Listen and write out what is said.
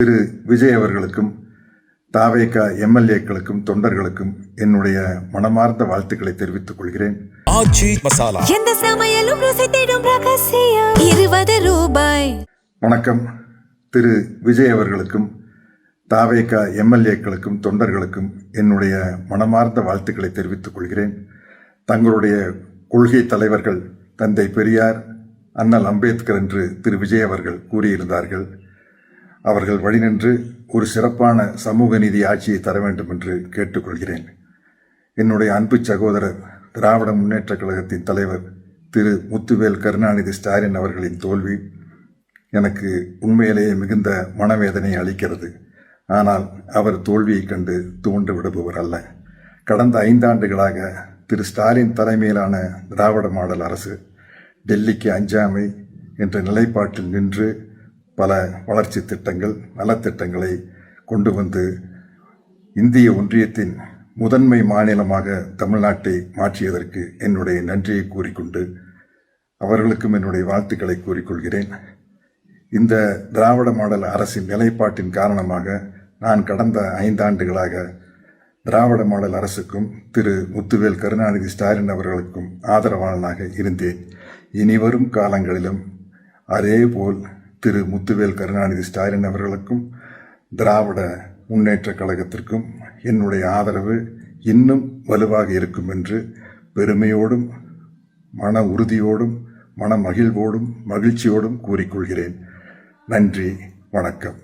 திரு விஜய் அவர்களுக்கும் தாவேகா எம்எல்ஏக்களுக்கும் தொண்டர்களுக்கும் என்னுடைய மனமார்ந்த வாழ்த்துக்களை தெரிவித்துக் கொள்கிறேன். ஆச்சி மசாலா எந்த சமையலும் ருசி தேடும் ரகசியம் 20 ரூபாய். வணக்கம். திரு விஜய் அவர்களுக்கும் தாவேகா எம்எல்ஏக்களுக்கும் தொண்டர்களுக்கும் என்னுடைய மனமார்ந்த வாழ்த்துக்களை தெரிவித்துக் கொள்கிறேன். தங்களுடைய கொள்கை தலைவர்கள் தந்தை பெரியார், அண்ணல் அம்பேத்கர் என்று திரு விஜய் அவர்கள் கூறியிருந்தார்கள். அவர்கள் வழிநின்று ஒரு சிறப்பான சமூக நீதி ஆட்சியை தர வேண்டும் என்று கேட்டுக்கொள்கிறேன். என்னுடைய அன்பு சகோதரர் திராவிட முன்னேற்ற கழகத்தின் தலைவர் திரு முத்துவேல் கருணாநிதி ஸ்டாலின் அவர்களின் தோல்வி எனக்கு உண்மையிலேயே மிகுந்த மனவேதனை அளிக்கிறது. ஆனால் அவர் தோல்வியை கண்டு துவண்டு விடுபவர் அல்ல. கடந்த 5 ஆண்டுகளாக திரு ஸ்டாலின் தலைமையிலான திராவிட மாடல் அரசு டெல்லிக்கு அஞ்சாமை என்ற நிலைப்பாட்டில் நின்று பல வளர்ச்சி திட்டங்கள், நலத்திட்டங்களை கொண்டு வந்து இந்திய ஒன்றியத்தின் முதன்மை மாநிலமாக தமிழ்நாட்டை மாற்றியதற்கு என்னுடைய நன்றியை கூறிக்கொண்டு அவர்களுக்கும் என்னுடைய வாழ்த்துக்களை கூறிக்கொள்கிறேன். இந்த திராவிட மாடல் அரசின் நிலைப்பாட்டின் காரணமாக நான் கடந்த 5 ஆண்டுகளாக திராவிட மாடல் அரசுக்கும் திரு முத்துவேல் கருணாநிதி ஸ்டாலின் அவர்களுக்கும் ஆதரவாளனாக இருந்தேன். இனிவரும் காலங்களிலும் அதேபோல் திரு முத்துவேல் கருணாநிதி ஸ்டாலின் அவர்களுக்கும் திராவிட முன்னேற்ற கழகத்திற்கும் என்னுடைய ஆதரவு இன்னும் வலுவாக இருக்கும் என்று பெருமையோடும் மன உறுதியோடும் மன மகிழ்வோடும் மகிழ்ச்சியோடும் கூறிக்கொள்கிறேன். நன்றி, வணக்கம்.